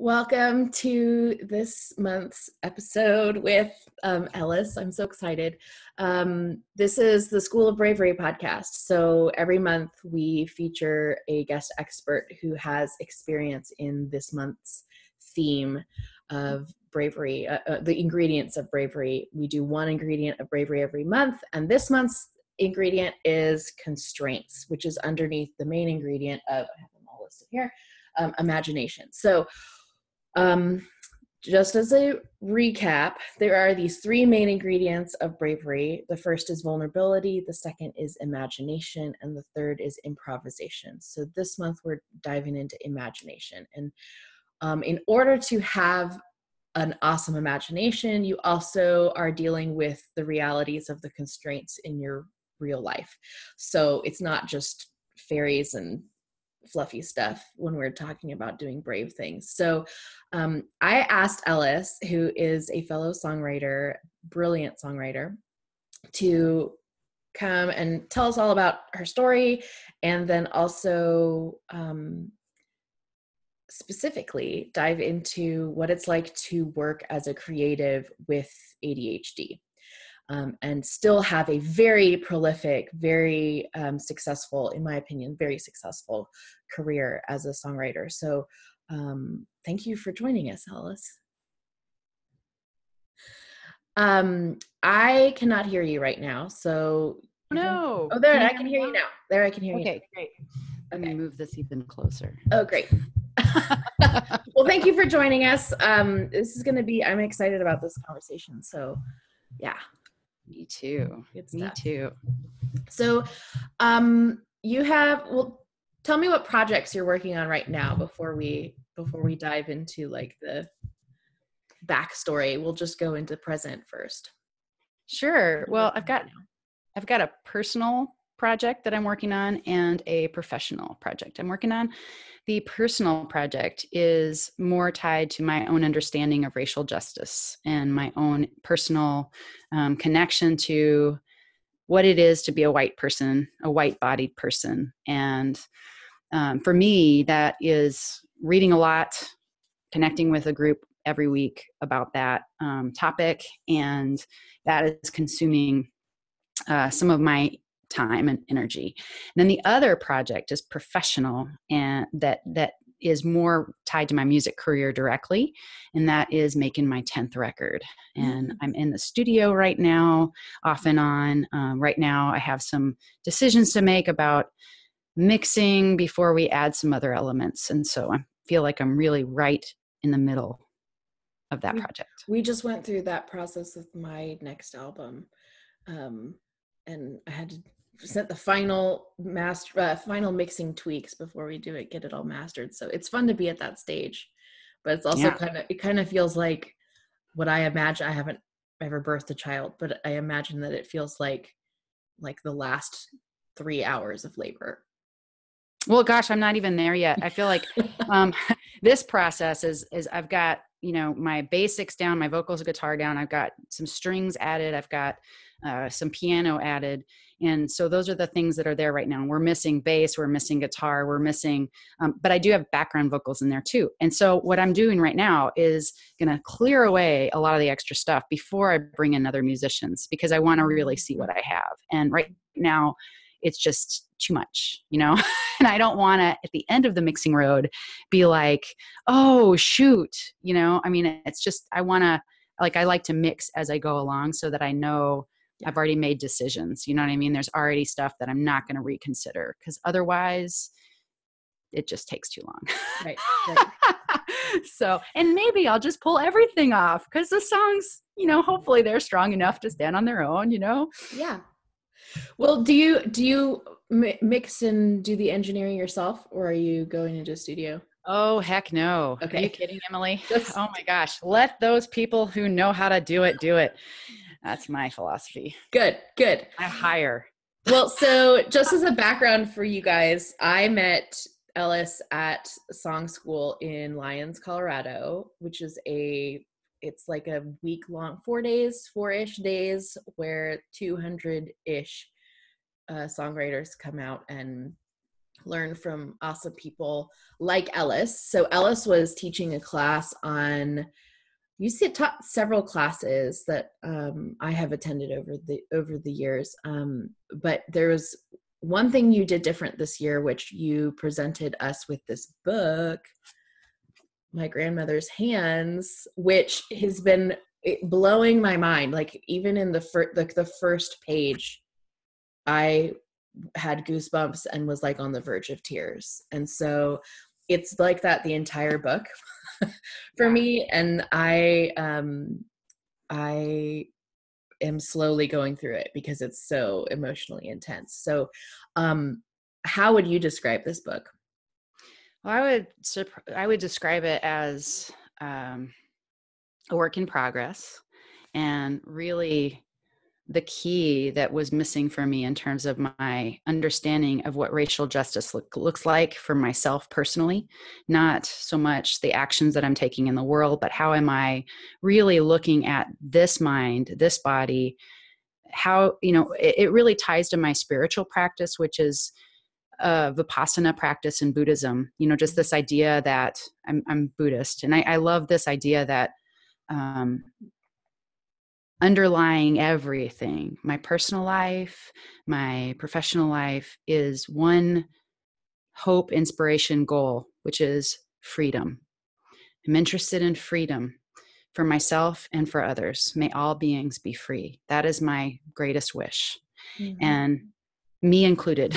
Welcome to this month's episode with Ellis. I'm so excited. This is the School of Bravery podcast. So every month we feature a guest expert who has experience in this month's theme of bravery, the ingredients of bravery. We do one ingredient of bravery every month, and this month's ingredient is constraints, which is underneath the main ingredient of, I have them all listed here, imagination. So just as a recap, there are these three main ingredients of bravery. The first is vulnerability, the second is imagination, and the third is improvisation. So this month we're diving into imagination. And in order to have an awesome imagination, you also are dealing with the realities of the constraints in your real life. So it's not just fairies and fluffy stuff when we're talking about doing brave things. So I asked Ellis, who is a fellow songwriter, brilliant songwriter, to come and tell us all about her story, and then also specifically dive into what it's like to work as a creative with ADHD. And still have a very prolific, very successful, in my opinion, very successful career as a songwriter. So thank you for joining us, Ellis. I cannot hear you right now. So no. Oh, there, I can hear you now. There, I can hear you. Okay, great. Let me move this even closer. Oh, great. Well, thank you for joining us. This is going to be, I'm excited about this conversation. So yeah. Me too. Me too. So, tell me what projects you're working on right now before we dive into like the backstory. We'll just go into present first. Sure. Well, I've got a personal project that I'm working on and a professional project I'm working on. The personal project is more tied to my own understanding of racial justice and my own personal connection to what it is to be a white person, a white-bodied person. And for me, that is reading a lot, connecting with a group every week about that topic, and that is consuming some of my time and energy. And then the other project is professional, and that is more tied to my music career directly, and that is making my 10th record. And I'm in the studio right now, off and on. Right now I have some decisions to make about mixing before we add some other elements. And so I feel like I'm really right in the middle of that project. We just went through that process with my next album. And I had to set the final mixing tweaks before we do it, get it all mastered. So it's fun to be at that stage, but it's also kind of feels like what I imagine. I haven't ever birthed a child, but I imagine that it feels like the last 3 hours of labor. Well, gosh, I'm not even there yet. I feel like this process is I've got, my basics down, my vocals, guitar down. I've got some strings added. I've got some piano added. And so those are the things that are there right now. We're missing bass, we're missing guitar, we're missing, but I do have background vocals in there too. And so what I'm doing right now is going to clear away a lot of the extra stuff before I bring in other musicians, because I want to really see what I have. And right now it's just too much, and I don't want to, at the end of the mixing road, be like, oh, shoot, it's just, I like to mix as I go along so that I know I've already made decisions. You know what I mean? There's already stuff that I'm not going to reconsider, because otherwise it just takes too long. Right. So, and maybe I'll just pull everything off, because the songs, hopefully they're strong enough to stand on their own, Yeah. Well, do you mix and do the engineering yourself, or are you going into a studio? Oh, heck no. Okay. Are you kidding, Emily? Oh my gosh. Let those people who know how to do it, do it. That's my philosophy. Good. I hire. Well, so just as a background for you guys, I met Ellis at Song School in Lyons, Colorado, which is it's like a week-long, 4-ish days, where 200-ish songwriters come out and learn from awesome people like Ellis. So Ellis was teaching a class on, you see, taught several classes that I have attended over the years. But there was one thing you did different this year, which you presented us with this book, My Grandmother's Hands, which has been blowing my mind. Like even in the first page, I had goosebumps and was like on the verge of tears. And so it's like that the entire book for me. And I am slowly going through it because it's so emotionally intense. So how would you describe this book? Well, I would describe it as a work in progress, and really the key that was missing for me in terms of my understanding of what racial justice looks like for myself personally, not so much the actions that I'm taking in the world, but how am I really looking at this mind, this body, how, it really ties to my spiritual practice, which is Vipassana practice in Buddhism, just this idea that I'm Buddhist. And I love this idea that underlying everything, my personal life, my professional life, is one hope, inspiration, goal, which is freedom. I'm interested in freedom for myself and for others. May all beings be free. That is my greatest wish. Mm-hmm. And me included.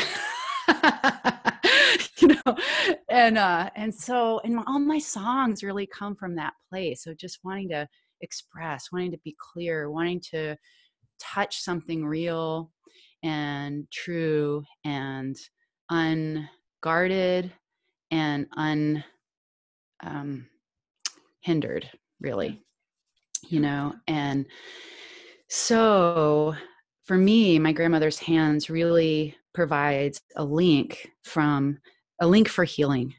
And so all my songs really come from that place of just wanting to express, wanting to be clear, wanting to touch something real and true and unguarded and unhindered, really, and so for me, My Grandmother's Hands really provides a link for healing,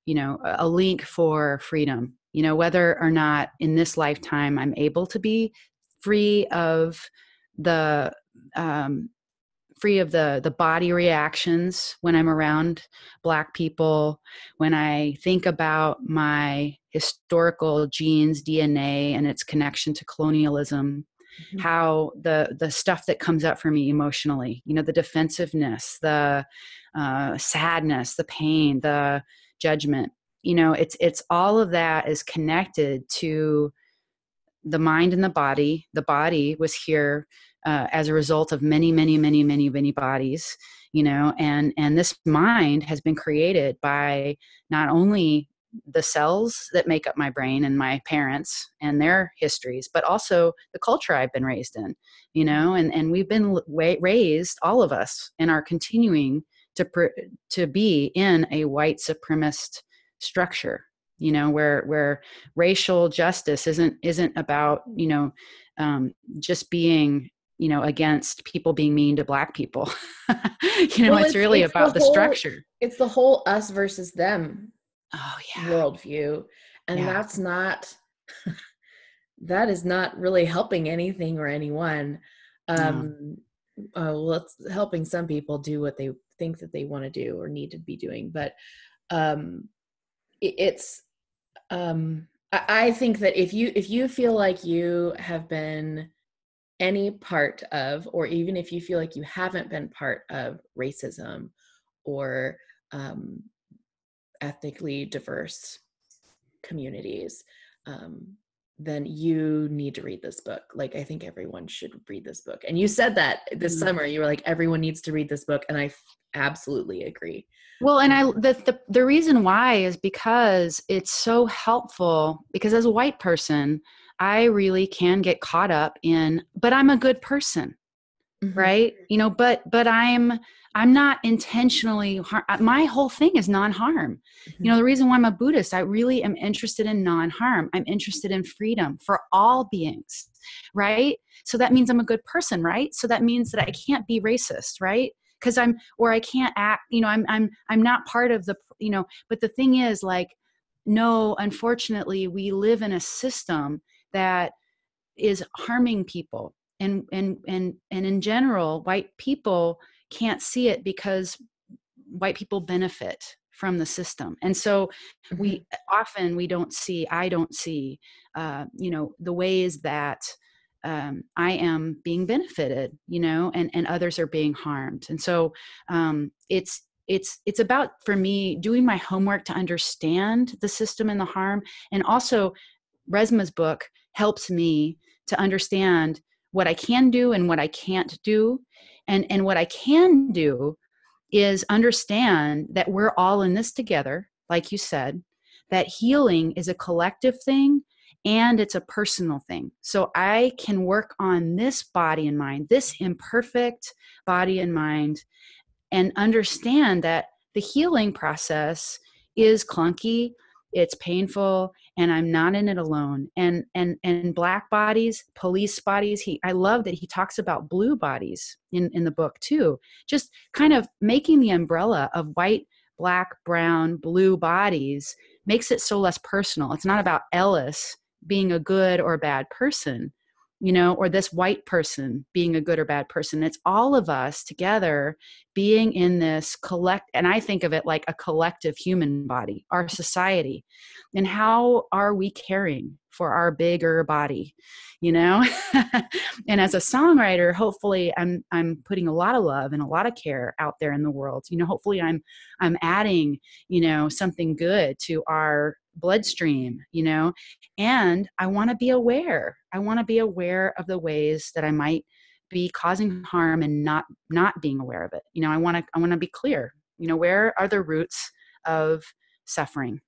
a link for freedom, whether or not in this lifetime I'm able to be free of the body reactions when I'm around Black people, when I think about my historical genes, DNA, and its connection to colonialism, mm-hmm. how the stuff that comes up for me emotionally, the defensiveness, the sadness, the pain, the judgment, it's all of that is connected to the mind and the body. The body was here as a result of many, many, many, many, many bodies, and this mind has been created by not only the cells that make up my brain and my parents and their histories, but also the culture I've been raised in, and we've been raised, all of us, and are continuing to be in a white supremacist structure, where racial justice isn't about, just being, against people being mean to Black people. It's really about the structure. It's the whole us versus them worldview. And that is not really helping anything or anyone. Well, it's helping some people do what they think that they want to do or need to be doing. But I think that if you feel like you have been any part of, or even if you feel like you haven't been part of racism or ethnically diverse communities, then you need to read this book. Like, I think everyone should read this book. And you said that this summer, you were like, everyone needs to read this book. And I absolutely agree. Well, and the reason why is because it's so helpful, because as a white person, I really can get caught up in, but I'm a good person, mm-hmm. right? But I'm not intentionally my whole thing is non-harm. Mm-hmm. The reason why I'm a Buddhist, I really am interested in non-harm. I'm interested in freedom for all beings, right? So that means I'm a good person, right? So that means that I can't be racist, right? Because I can't act, I'm not part of the, but the thing is, like, no, unfortunately, we live in a system that is harming people. And in general, white people can't see it because white people benefit from the system. And so we don't see, I don't see, the ways that I am being benefited, and others are being harmed. And so it's about, for me, doing my homework to understand the system and the harm. And also Resma's book helps me to understand what I can do and what I can't do. And what I can do is understand that we're all in this together, like you said, that healing is a collective thing and it's a personal thing. So I can work on this body and mind, this imperfect body and mind, and understand that the healing process is clunky, it's painful, and I'm not in it alone. And Black bodies, police bodies, I love that he talks about blue bodies in the book too. Just kind of making the umbrella of white, Black, brown, blue bodies makes it so less personal. It's not about Ellis being a good or bad person, or this white person being a good or bad person. It's all of us together being in this and I think of it like a collective human body, our society. And how are we caring for our bigger body, And as a songwriter, hopefully I'm putting a lot of love and a lot of care out there in the world. Hopefully I'm adding, something good to our bloodstream, and I want to be aware. I want to be aware of the ways that I might be causing harm and not being aware of it. I want to be clear, where are the roots of suffering?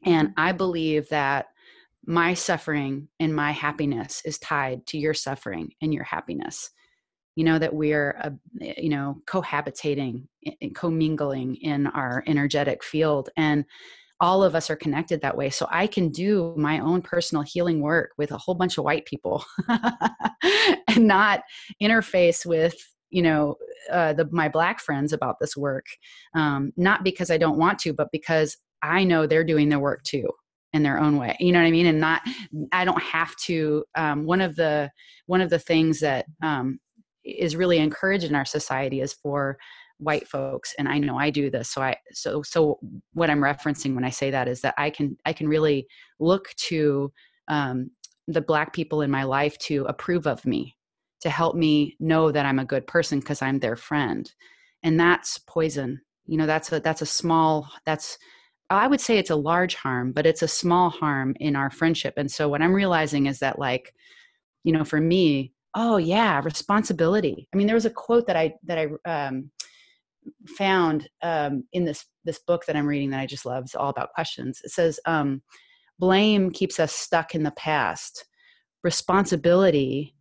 And I believe that my suffering and my happiness is tied to your suffering and your happiness. That we're, cohabitating, commingling in our energetic field. And all of us are connected that way. So I can do my own personal healing work with a whole bunch of white people and not interface with, my Black friends about this work. Not because I don't want to, but because I know they're doing their work too in their own way. You know what I mean? And I don't have to, one of the things that is really encouraged in our society is for white folks, and I know I do this. So what I'm referencing when I say that is that I can really look to the Black people in my life to approve of me, to help me know that I'm a good person because I'm their friend, and that's poison. I would say it's a large harm, but it's a small harm in our friendship. And so what I'm realizing is that, like, for me, oh yeah, responsibility. I mean, there was a quote that I found in this book that I'm reading that I just love. It's all about questions. It says, blame keeps us stuck in the past. Responsibility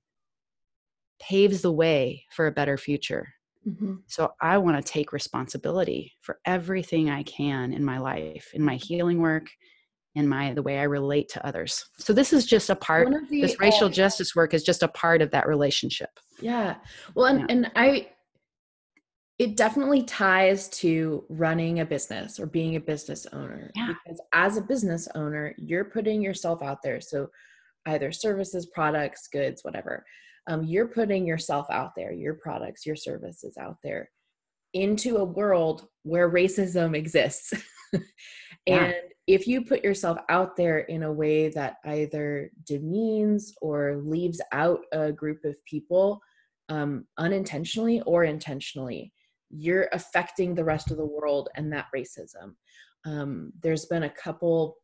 paves the way for a better future. Mm-hmm. So I want to take responsibility for everything I can in my life, in my healing work, in the way I relate to others. So this is just a part, this racial justice work is just a part of that relationship. Yeah. Well, it definitely ties to running a business or being a business owner. Yeah. Because as a business owner, you're putting yourself out there. So either services, products, goods, whatever. You're putting yourself out there, your products, your services out there into a world where racism exists. And if you put yourself out there in a way that either demeans or leaves out a group of people unintentionally or intentionally, you're affecting the rest of the world and that racism. There's been a couple,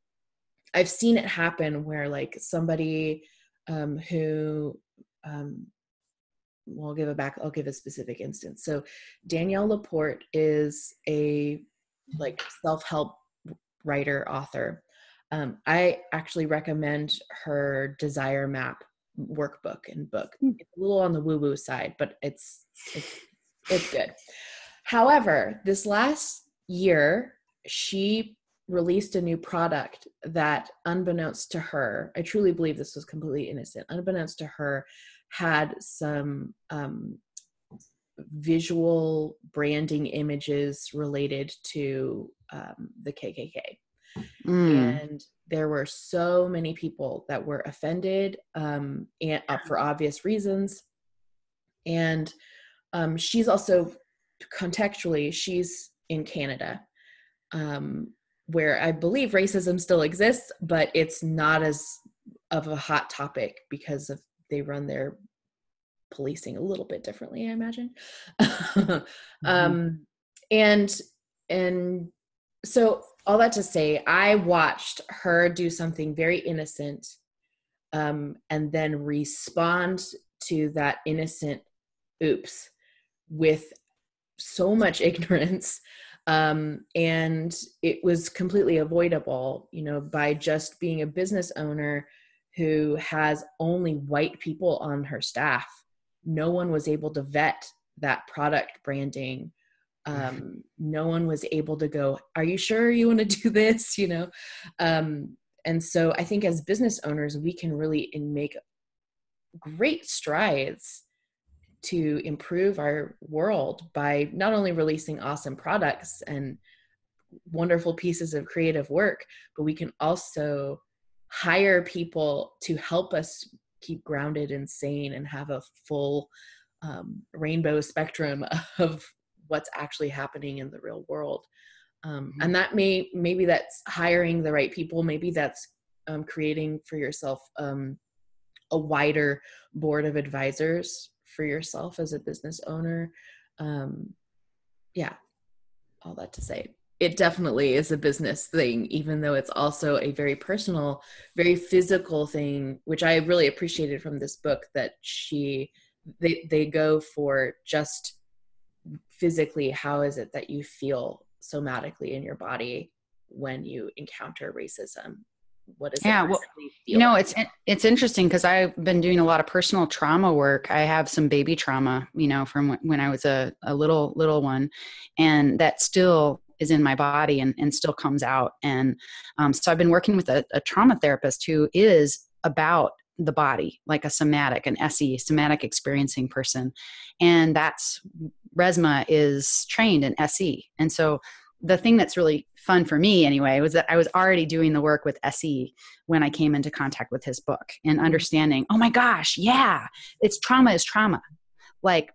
I've seen it happen where like somebody who, I'll give a specific instance. So Danielle Laporte is a like self-help writer, author. I actually recommend her Desire Map workbook and book. It's a little on the woo-woo side, but it's good. However, this last year, she released a new product that, unbeknownst to her, I truly believe this was completely innocent, unbeknownst to her, had some visual branding images related to the KKK. And there were so many people that were offended and for obvious reasons. And she's also, contextually, she's in Canada, where I believe racism still exists, but it's not as of a hot topic because of they run their policing a little bit differently, I imagine. Mhm. And and so all that to say, I watched her do something very innocent, and then respond to that innocent oops with so much ignorance. And it was completely avoidable, by just being a business owner who has only white people on her staff. No one was able to vet that product branding. No one was able to go, are you sure you want to do this? And so I think as business owners, we can really make great strides to improve our world by not only releasing awesome products and wonderful pieces of creative work, but we can also hire people to help us keep grounded and sane and have a full rainbow spectrum of what's actually happening in the real world. And that maybe that's hiring the right people. Maybe that's creating for yourself a wider board of advisors for yourself as a business owner. Yeah, all that to say, it definitely is a business thing, even though it's also a very personal, very physical thing, which I really appreciated from this book, that they go for just physically, how is it that you feel somatically in your body when you encounter racism? What does it Yeah, well, physically feel like? it's interesting because I've been doing a lot of personal trauma work. I have some baby trauma, from when I was a little one, and that still is in my body and still comes out. And so I've been working with a trauma therapist who is about the body, like a an SE, somatic experiencing person, and that's Resma is trained in SE, and so the thing that's really fun for me anyway was that I was already doing the work with SE when I came into contact with his book and understanding, oh my gosh, yeah, it's trauma is trauma. Like,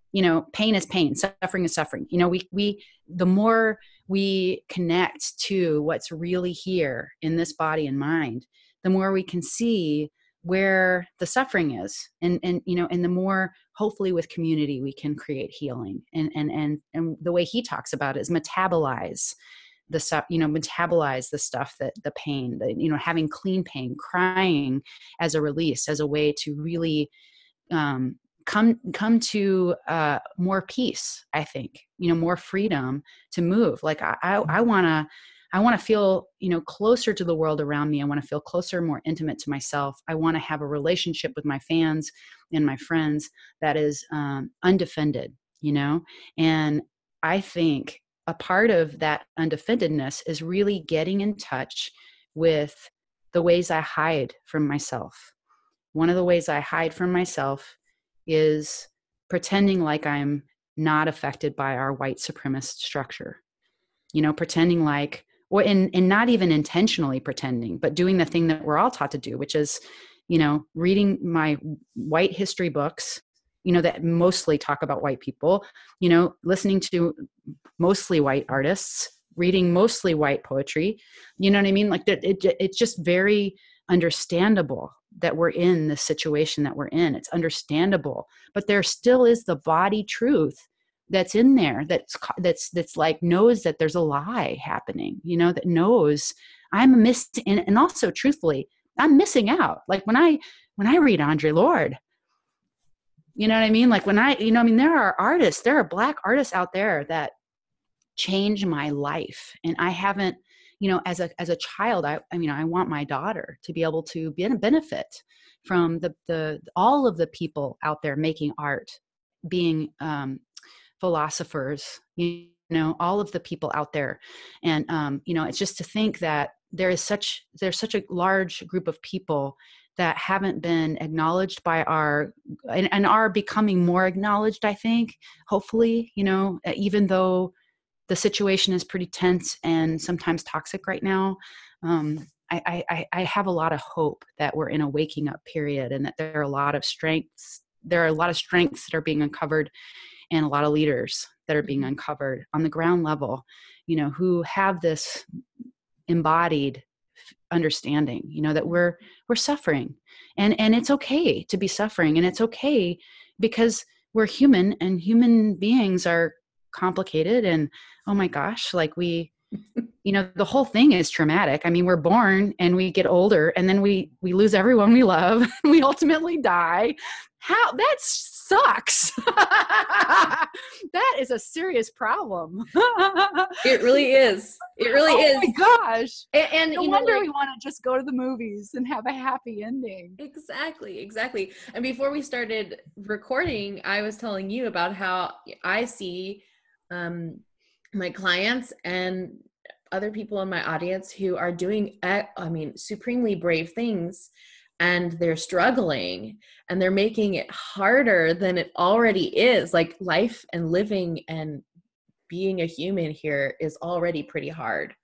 pain is pain, suffering is suffering. The more we connect to what's really here in this body and mind, the more we can see where the suffering is. And the more hopefully with community, we can create healing. And the way he talks about it is metabolize the stuff, metabolize the stuff, that the pain, having clean pain, crying as a release, as a way to really come to more peace. I think, more freedom to move. Like I want to feel, closer to the world around me. I want to feel closer, more intimate to myself. I want to have a relationship with my fans and my friends that is undefended, and I think a part of that undefendedness is really getting in touch with the ways I hide from myself. One of the ways I hide from myself is pretending like I'm not affected by our white supremacist structure, pretending like, and not even intentionally pretending, but doing the thing that we're all taught to do, which is, reading my white history books, that mostly talk about white people, listening to mostly white artists, reading mostly white poetry. You know what I mean? Like that, it's just very understandable that we're in the situation that we're in. It's understandable, but there still is the body truth that's in there, that's like knows that there's a lie happening, that knows I'm missing, and also truthfully, I'm missing out. Like when I read Andre Lorde, you know what I mean? Like when there are Black artists out there that change my life, and I haven't, as a child, I want my daughter to be able to benefit from the all of the people out there making art, being philosophers, all of the people out there. And it's just to think that there's such a large group of people that haven't been acknowledged by and are becoming more acknowledged, I think, hopefully, even though the situation is pretty tense and sometimes toxic right now. I have a lot of hope that we're in a waking up period, and that there are a lot of strengths that are being uncovered, and a lot of leaders that are being uncovered on the ground level, who have this embodied understanding, that we're suffering, and it's okay to be suffering, and it's okay because we're human, and human beings are complicated, and oh my gosh, like the whole thing is traumatic. I mean, we're born and we get older, and then we lose everyone we love, and we ultimately die. How that sucks. That is a serious problem. It really is. It really is. Oh my gosh. And no wonder we want to just go to the movies and have a happy ending. Exactly. And before we started recording, I was telling you about how I see my clients and other people in my audience who are doing, supremely brave things, and they're struggling, and they're making it harder than it already is. Like, life and living and being a human here is already pretty hard.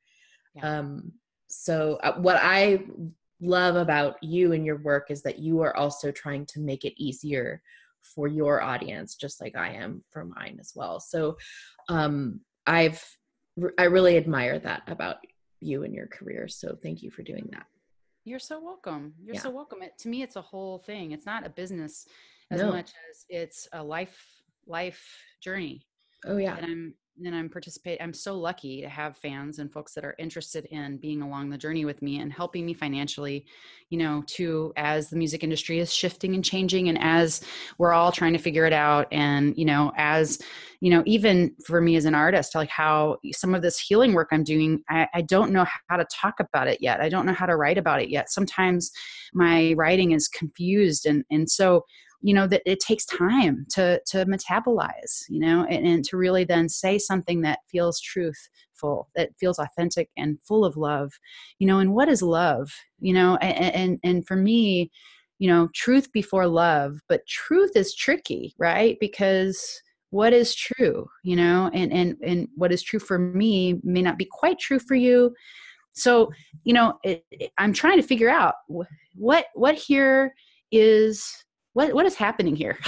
Yeah. So what I love about you and your work is that you are also trying to make it easier for your audience, just like I am for mine as well. So I really admire that about you and your career. So thank you for doing that. You're so welcome. You're so welcome. To me, it's a whole thing. It's not a business as much as it's a life journey. Oh yeah. And I'm participating. I'm so lucky to have fans and folks that are interested in being along the journey with me and helping me financially, as the music industry is shifting and changing, and as we're all trying to figure it out. And, as, even for me as an artist, like how some of this healing work I'm doing, I don't know how to talk about it yet. I don't know how to write about it yet. Sometimes my writing is confused. And so, that it takes time to metabolize, and to really then say something that feels truthful, that feels authentic and full of love, and what is love, and for me, truth before love, but truth is tricky, right? Because what is true, and what is true for me may not be quite true for you. So, I'm trying to figure out what here is, what is happening here?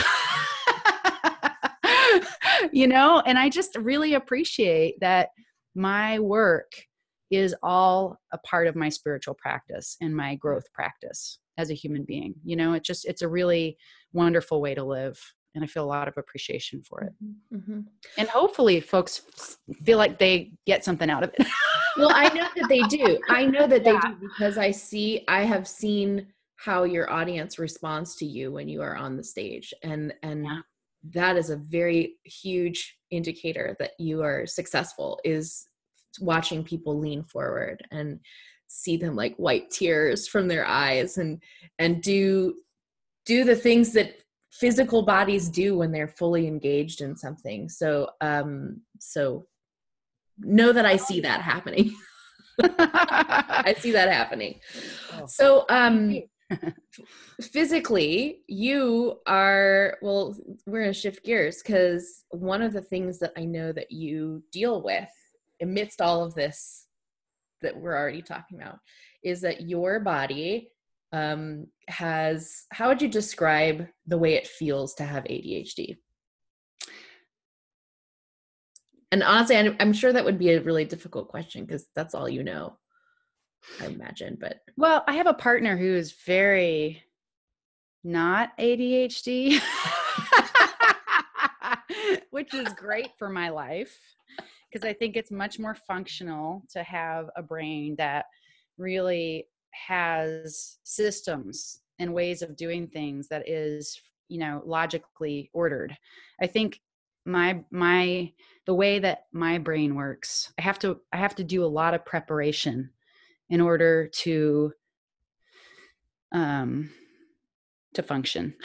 And I just really appreciate that my work is all a part of my spiritual practice and my growth practice as a human being. It's a really wonderful way to live. And I feel a lot of appreciation for it. Mm-hmm. And hopefully folks feel like they get something out of it. Well, I know that they do. They do, because I have seen how your audience responds to you when you are on the stage. And that is a very huge indicator that you are successful, is watching people lean forward and see them like wipe tears from their eyes and do the things that physical bodies do when they're fully engaged in something. So know that I see that happening. I see that happening. So, physically, you are, well, we're going to shift gears, because one of the things that I know that you deal with amidst all of this that we're already talking about is that your body has, how would you describe the way it feels to have ADHD? And honestly, I'm sure that would be a really difficult question, because that's all you know, I imagine. But well, I have a partner who is very not ADHD, which is great for my life, because I think it's much more functional to have a brain that really has systems and ways of doing things that is, logically ordered. I think the way that my brain works, I have to do a lot of preparation in order to function,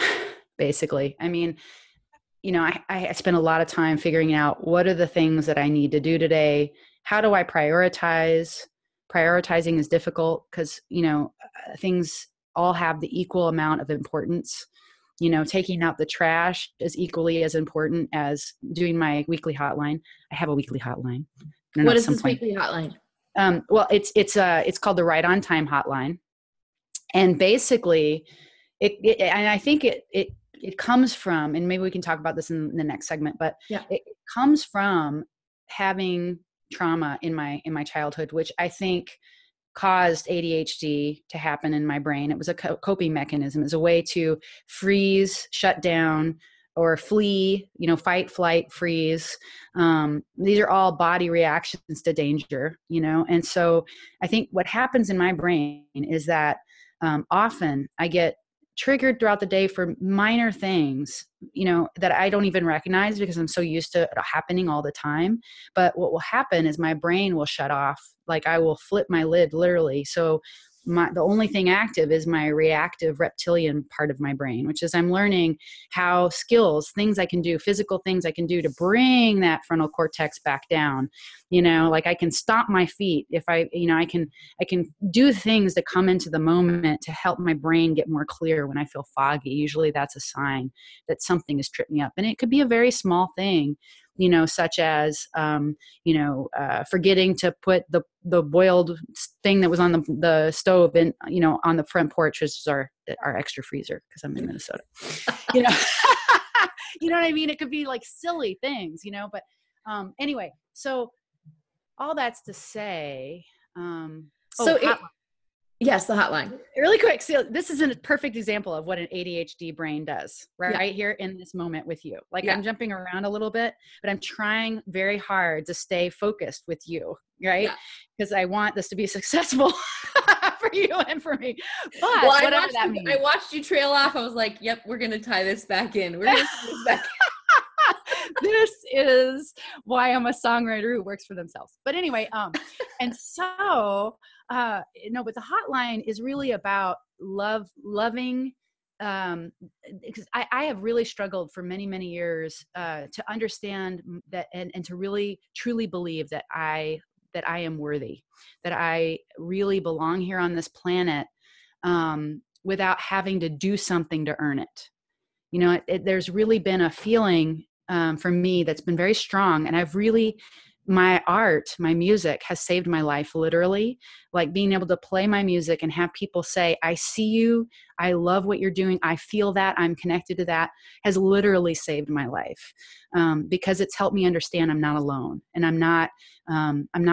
basically. I mean, I spend a lot of time figuring out what are the things that I need to do today. How do I prioritize? Prioritizing is difficult because, things all have the equal amount of importance. Taking out the trash is equally as important as doing my weekly hotline. I have a weekly hotline. What is this weekly hotline? Well, it's called the Right on Time hotline. And basically and I think it it comes from, and maybe we can talk about this in the next segment, but Yeah. it comes from having trauma in my childhood, which I think caused ADHD to happen in my brain. It was a coping mechanism. It was a way to freeze, shut down, or flee, fight, flight, freeze. These are all body reactions to danger, And so I think what happens in my brain is that often I get triggered throughout the day for minor things, that I don't even recognize because I'm so used to it happening all the time. But what will happen is my brain will shut off. Like I will flip my lid literally. So the only thing active is my reactive reptilian part of my brain, which is I'm learning how things I can do, physical things I can do to bring that frontal cortex back down. Like I can stomp my feet if I can do things to come into the moment to help my brain get more clear when I feel foggy. Usually that's a sign that something has tripped me up. And it could be a very small thing, such as, forgetting to put the boiled thing that was on the stove in, on the front porch, which is our extra freezer because I'm in Minnesota, you know, you know what I mean? It could be like silly things, but anyway, so all that's to say, yes, the hotline. Really quick. So this is a perfect example of what an ADHD brain does right here in this moment with you. Like I'm jumping around a little bit, but I'm trying very hard to stay focused with you, right? Because I want this to be successful for you and for me. But whatever that means. I watched you trail off. I was like, yep, we're going to tie this back in. We're going to tie this back in. This is why I'm a songwriter who works for themselves. But anyway, and so, but the hotline is really about loving, because I have really struggled for many, many years to understand that and to really truly believe that I am worthy, that I really belong here on this planet without having to do something to earn it. There's really been a feeling for me that's been very strong. And my art, my music has saved my life, literally. Like being able to play my music and have people say, I see you, I love what you're doing, I feel that, I'm connected to that, has literally saved my life. Because it's helped me understand I'm not alone and I'm not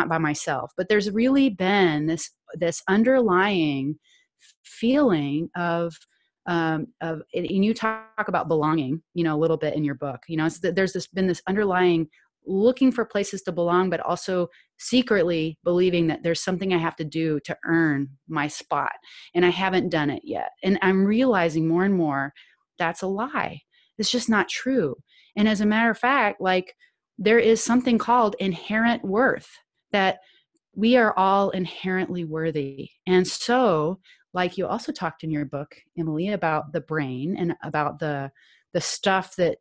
by myself. But there's really been this underlying feeling of and you talk about belonging, a little bit in your book, there's been this underlying looking for places to belong, but also secretly believing that there's something I have to do to earn my spot. And I haven't done it yet. And I'm realizing more and more that's a lie. It's just not true. And as a matter of fact, like there is something called inherent worth, that we are all inherently worthy. And so, like you also talked in your book, Emily, about the brain and about the stuff that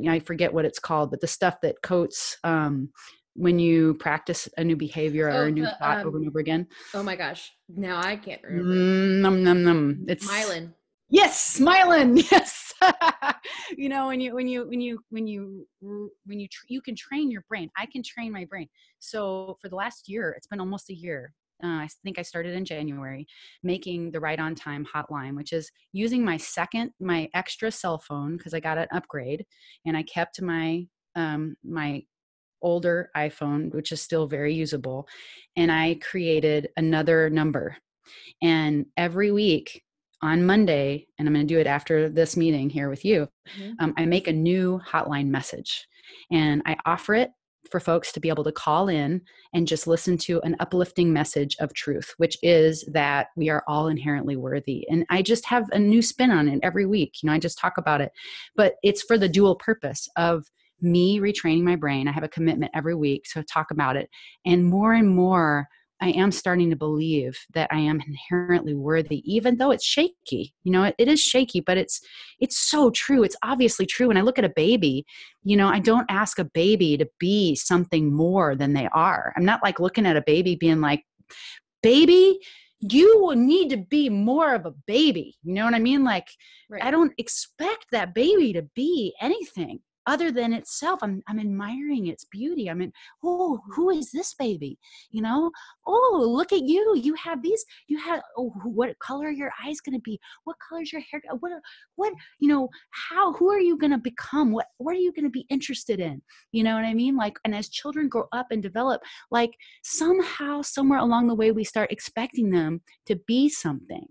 I forget what it's called, but the stuff that coats when you practice a new behavior or a new thought over and over again. Oh my gosh. Now I can't remember. It's myelin. Yes, myelin. Yes. You can train your brain. I can train my brain. So for the last year, it's been almost a year. I think I started in January, making the Right on Time hotline, which is using my extra cell phone because I got an upgrade, and I kept my my older iPhone, which is still very usable, and I created another number. And every week on Monday, and I'm going to do it after this meeting here with you, I make a new hotline message, and I offer it for folks to be able to call in and just listen to an uplifting message of truth, which is that we are all inherently worthy. And I just have a new spin on it every week. I just talk about it, but it's for the dual purpose of me retraining my brain. I have a commitment every week to talk about it. And more, I am starting to believe that I am inherently worthy, even though it's shaky. It is shaky, but it's so true. It's obviously true. When I look at a baby, I don't ask a baby to be something more than they are. I'm not like looking at a baby being like, baby, you will need to be more of a baby. You know what I mean? Like, right. I don't expect that baby to be anything. other than itself. I'm admiring its beauty. I mean, oh, who is this baby? You know, oh, look at you. You have these, oh, what color are your eyes going to be? What color is your hair? What, you know, who are you going to become? What are you going to be interested in? You know what I mean? Like, and as children grow up and develop, like somehow, somewhere along the way, we start expecting them to be something,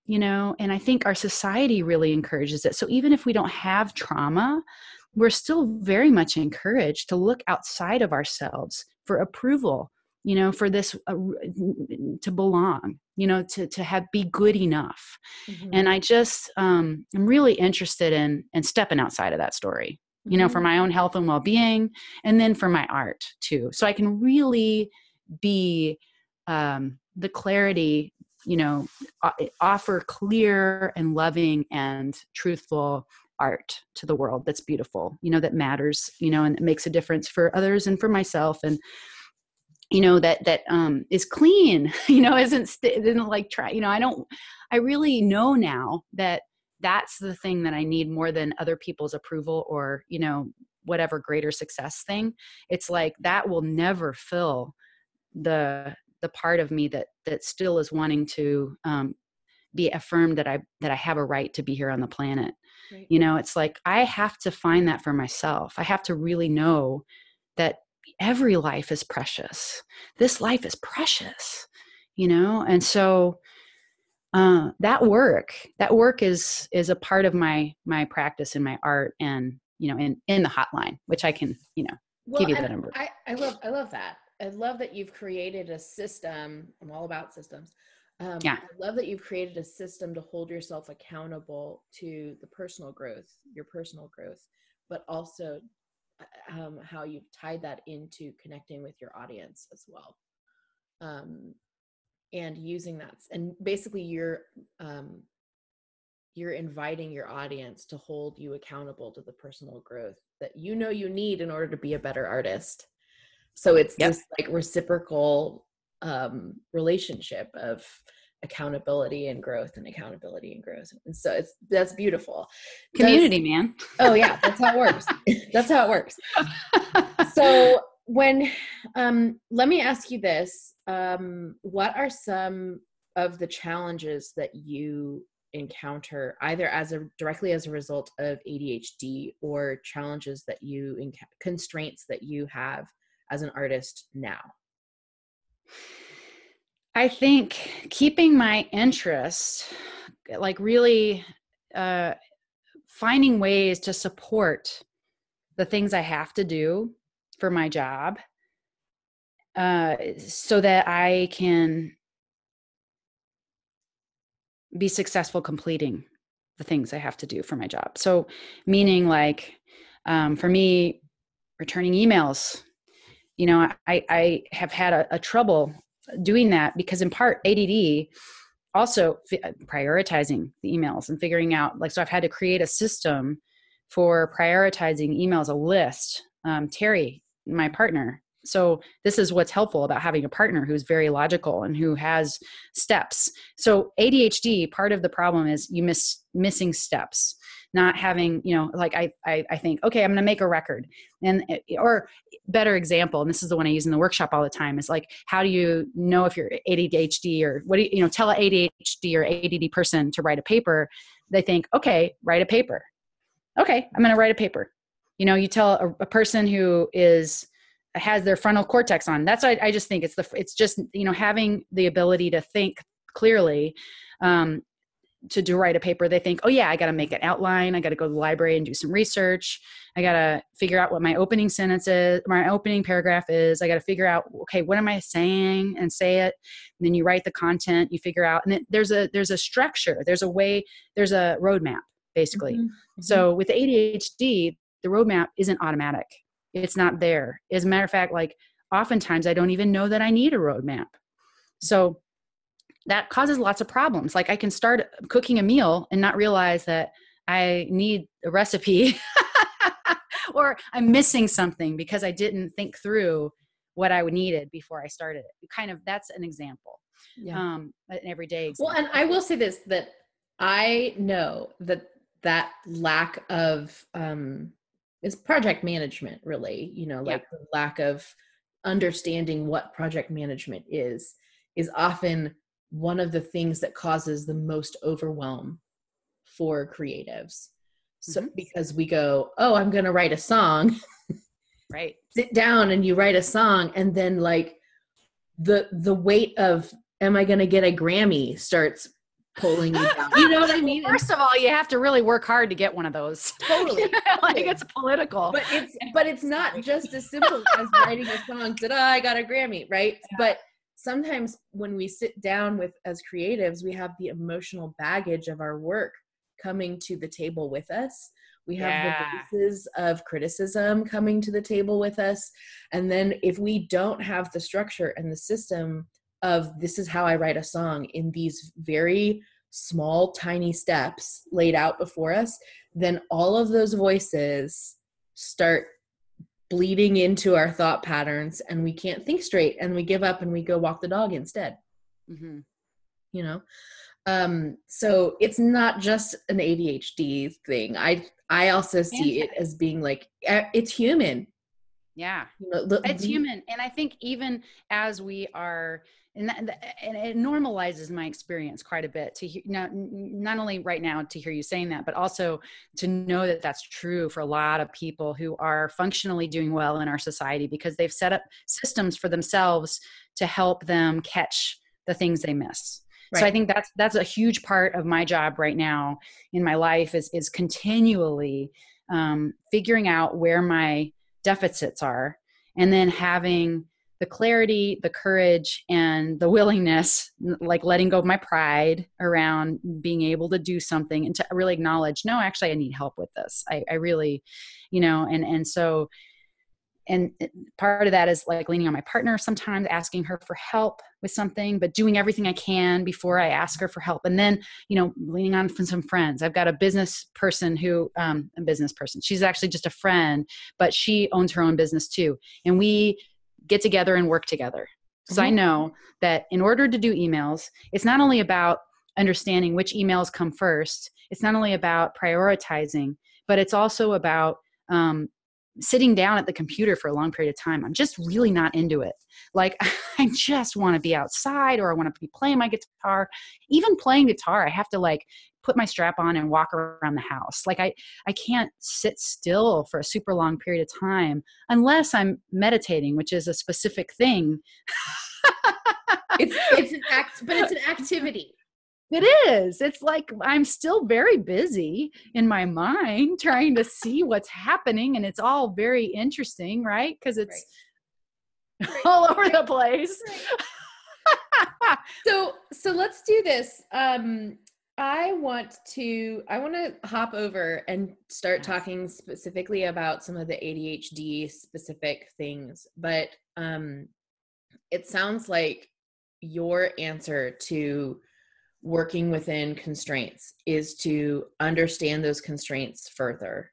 you know, and I think our society really encourages it. So even if we don't have trauma, we're still very much encouraged to look outside of ourselves for approval, you know, for this, to belong, you know, to be good enough. Mm-hmm. And I just, I'm really interested in stepping outside of that story, you know, for my own health and well-being, and then for my art too. So I can really be, the clarity, you know, offer clear and loving and truthful art to the world that's beautiful, you know, that matters, you know, and it makes a difference for others and for myself. And, you know, that is clean, you know, isn't like, you know, I really know now that that's the thing that I need more than other people's approval or, you know, whatever greater success thing. It's like that will never fill the part of me that still is wanting to be affirmed that I have a right to be here on the planet. Right. You know, it's like I have to find that for myself. I have to really know that every life is precious. This life is precious, you know? And so that work is a part of my practice in my art and, you know, in the hotline, which I can, you know, give you the number. I love that. I love that you've created a system. I'm all about systems. I love that you've created a system to hold yourself accountable to the personal growth, your personal growth, but also how you've tied that into connecting with your audience as well. And using that, and basically you're inviting your audience to hold you accountable to the personal growth that you know you need in order to be a better artist. So it's this like reciprocal relationship of accountability and growth. And so that's beautiful. Community, man. Oh yeah, that's how it works. That's how it works. So when, let me ask you this, what are some of the challenges that you encounter either directly as a result of ADHD or challenges that you constraints that you have as an artist now? I think keeping my interest, like really finding ways to support the things I have to do for my job so that I can be successful completing the things I have to do for my job. So meaning like, for me, returning emails, you know, I have had a trouble doing that because in part ADD, also prioritizing the emails and figuring out like, so I've had to create a system for prioritizing emails, a list. Terry, my partner. So this is what's helpful about having a partner who's very logical and who has steps. So ADHD, part of the problem is you missing steps, not having, you know, like I think, okay, I'm going to make a record or better example. And this is the one I use in the workshop all the time is like, how do you know if you're ADHD or what do you know, tell an ADHD or ADD person to write a paper. They think, okay, write a paper. Okay, I'm going to write a paper. You know, you tell a person who has their frontal cortex on. That's why I just think it's just, you know, having the ability to think clearly, to write a paper. They think, oh yeah, I got to make an outline. I got to go to the library and do some research. I got to figure out what my opening sentence is, my opening paragraph is. I got to figure out, okay, what am I saying and say it. And then you write the content, you figure out, and then there's a structure, there's a way, there's a roadmap basically. Mm-hmm. So with ADHD, the roadmap isn't automatic. It's not there. As a matter of fact, like oftentimes I don't even know that I need a roadmap. So that causes lots of problems. Like I can start cooking a meal and not realize that I need a recipe or I'm missing something because I didn't think through what I needed before I started it. Kind of, that's an example. Yeah. An everyday example. Well, and I will say this, that I know that lack of, is project management, really, Yeah. like the lack of understanding what project management is often one of the things that causes the most overwhelm for creatives. So Hmm. because we go, oh, I'm going to write a song, Right. sit down and you write a song, and then like the weight of, am I going to get a Grammy, starts pulling you down. You know what I mean? Well, first of all, you have to really work hard to get one of those. Totally. Like it's political. But it's not just as simple as writing a song that, I got a Grammy, right? Yeah. But sometimes when we sit down with, as creatives, we have the emotional baggage of our work coming to the table with us. We have the voices of criticism coming to the table with us. And then if we don't have the structure and the system of, this is how I write a song in these very small, tiny steps laid out before us, then all of those voices start bleeding into our thought patterns, and we can't think straight, and we give up and we go walk the dog instead. Mm-hmm. So it's not just an ADHD thing. I also see it as being like, it's human. Yeah, it's human. And I think even as we are, and it normalizes my experience quite a bit to hear, not only right now to hear you saying that, but also to know that that's true for a lot of people who are functionally doing well in our society because they've set up systems for themselves to help them catch the things they miss. Right. So I think that's a huge part of my job right now in my life is continually figuring out where my deficits are, and then having the clarity, the courage, and the willingness, like letting go of my pride around being able to do something and to really acknowledge, no, actually I need help with this. I really, and part of that is like leaning on my partner sometimes, asking her for help with something, but doing everything I can before I ask her for help. And then, leaning on from some friends. I've got a business person she's actually just a friend, but she owns her own business too. And we get together and work together. So I know that in order to do emails, it's not only about understanding which emails come first. It's not only about prioritizing, but it's also about, sitting down at the computer for a long period of time. I'm just really not into it. Like I just want to be outside, or I want to be playing my guitar. Even playing guitar, I have to like put my strap on and walk around the house. Like I can't sit still for a super long period of time unless I'm meditating, which is a specific thing. It's an activity. It is. It's like I'm still very busy in my mind trying to see what's happening, and it's all very interesting, right? Because it's all over the place. Right. So let's do this. I want to hop over and start talking specifically about some of the ADHD specific things, but it sounds like your answer to working within constraints is to understand those constraints further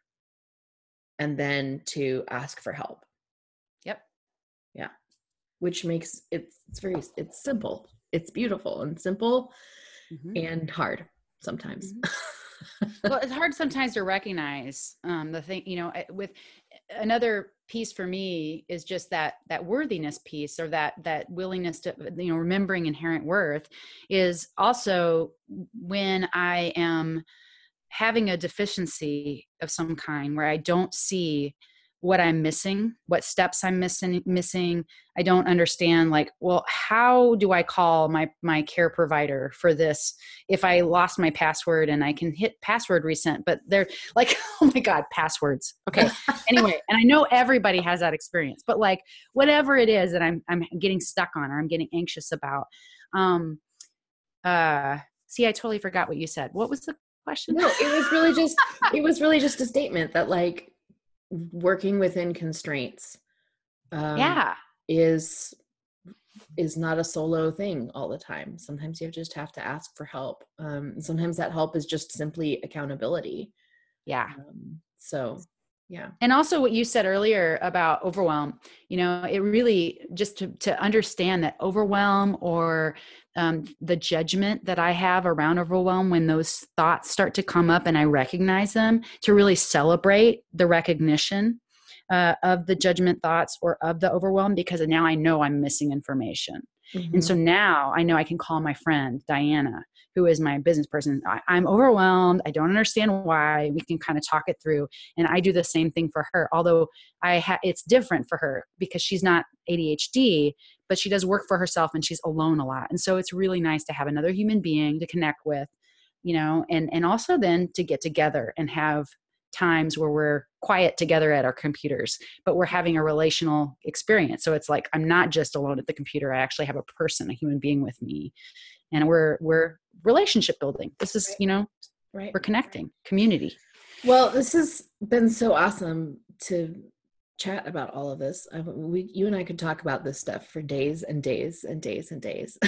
and then to ask for help. Yep. Yeah. Which makes it's simple. It's beautiful and simple and hard sometimes. Well, it's hard sometimes to recognize the thing, with another piece for me is just that worthiness piece, or that willingness to, remembering inherent worth is also when I am having a deficiency of some kind where I don't see what I'm missing, what steps I'm missing. I don't understand, like, well, how do I call my care provider for this if I lost my password and I can hit password reset, but they're like, oh my God, passwords. Okay. Anyway, and I know everybody has that experience, but like whatever it is that I'm getting stuck on or I'm getting anxious about. See, I totally forgot what you said. What was the question? No, it was really just a statement that like, working within constraints is not a solo thing all the time. Sometimes you just have to ask for help. Sometimes that help is just simply accountability. Yeah. So Yeah. And also what you said earlier about overwhelm, it really just to understand that overwhelm or the judgment that I have around overwhelm, when those thoughts start to come up and I recognize them, to really celebrate the recognition of the judgment thoughts or of the overwhelm, because now I know I'm missing information. Mm-hmm. And so now I know I can call my friend Diana, who is my business person. I'm overwhelmed. I don't understand why. We can kind of talk it through. And I do the same thing for her, although it's different for her because she's not ADHD, but she does work for herself and she's alone a lot. And so it's really nice to have another human being to connect with, and also then to get together and have times where we're quiet together at our computers, but we're having a relational experience. So it's like, I'm not just alone at the computer. I actually have a person, a human being with me. And we're relationship building. This is, Right. We're connecting, community. Well, this has been so awesome to chat about all of this. You and I could talk about this stuff for days and days and days and days.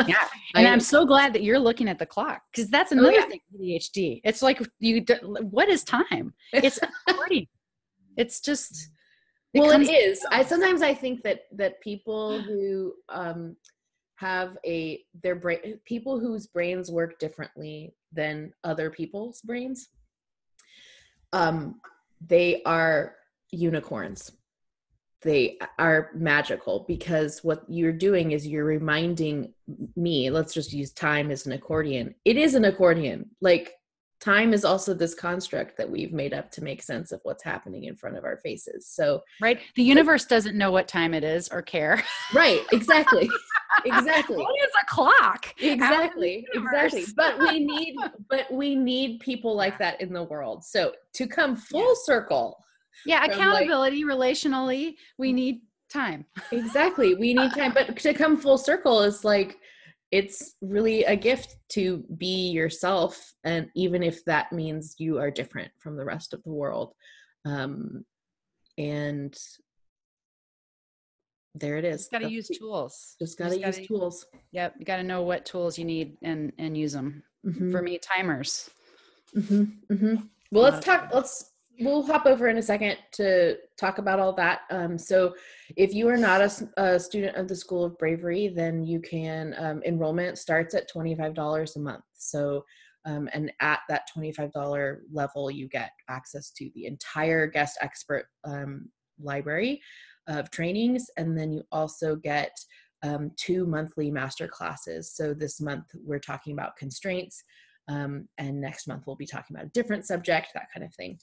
Yeah. And I'm so glad that you're looking at the clock, because that's another thing with ADHD. It's like, what is time? It's recording. It's just, it is. Sometimes I think that people who have their brain, people whose brains work differently than other people's brains, they are unicorns. They are magical, because what you're doing is you're reminding me, let's just use time as an accordion. It is an accordion. Like, time is also this construct that we've made up to make sense of what's happening in front of our faces. So, right. The universe doesn't know what time it is or care. Right. Exactly. Exactly. What is a clock? Exactly. Exactly. But we need people like that in the world. So to come full circle. Yeah. Accountability, relationally, we need time. Exactly. We need time. But to come full circle is like, it's really a gift to be yourself. And even if that means you are different from the rest of the world. And there it is. Got to use tools. Just got to use tools. Yep. You got to know what tools you need and use them. Mm-hmm. For me, timers. Mm-hmm. Mm-hmm. Well, we'll hop over in a second to talk about all that. So if you are not a student of the School of Bravery, then you can, enrollment starts at $25 a month. So, and at that $25 level, you get access to the entire guest expert library of trainings. And then you also get 2 monthly master classes. So this month we're talking about constraints, and next month we'll be talking about a different subject, that kind of thing.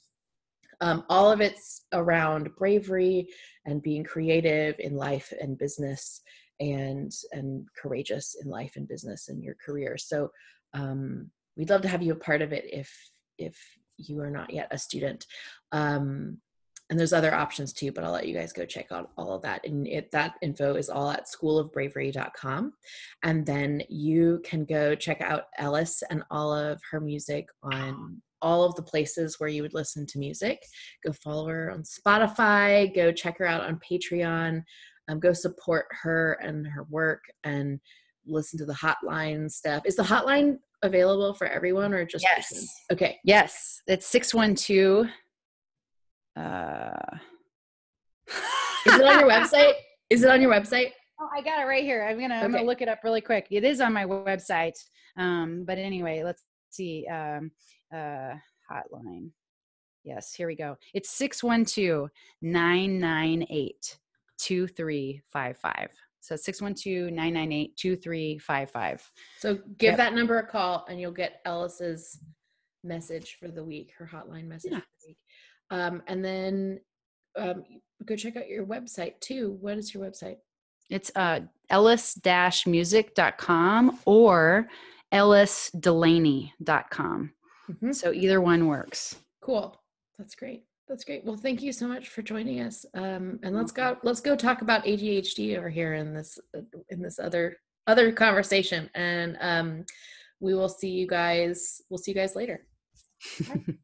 All of it's around bravery and being creative in life and business, and courageous in life and business and your career. So we'd love to have you a part of it if you are not yet a student. And there's other options too, but I'll let you guys go check out all of that. And that info is all at schoolofbravery.com. And then you can go check out Ellis and all of her music on all of the places where you would listen to music. Go follow her on Spotify, go check her out on Patreon, go support her and her work, and listen to the hotline stuff. Is the hotline available for everyone or just? Yes. Okay. Yes. It's 612. Is it on your website? Is it on your website? Oh, I got it right here. I'm gonna look it up really quick. It is on my website. But anyway, let's see. Hotline. Yes, here we go. It's 612-998-2355. So 612-998-2355. So give that number a call and you'll get Ellis's message for the week, her hotline message for the week. And then go check out your website too. What is your website? It's ellis-music.com or ellisdelaney.com. Mm-hmm. So either one works. Cool. That's great. That's great. Well, thank you so much for joining us. And let's go talk about ADHD over here in this other conversation. And we will see you guys. We'll see you guys later. Bye.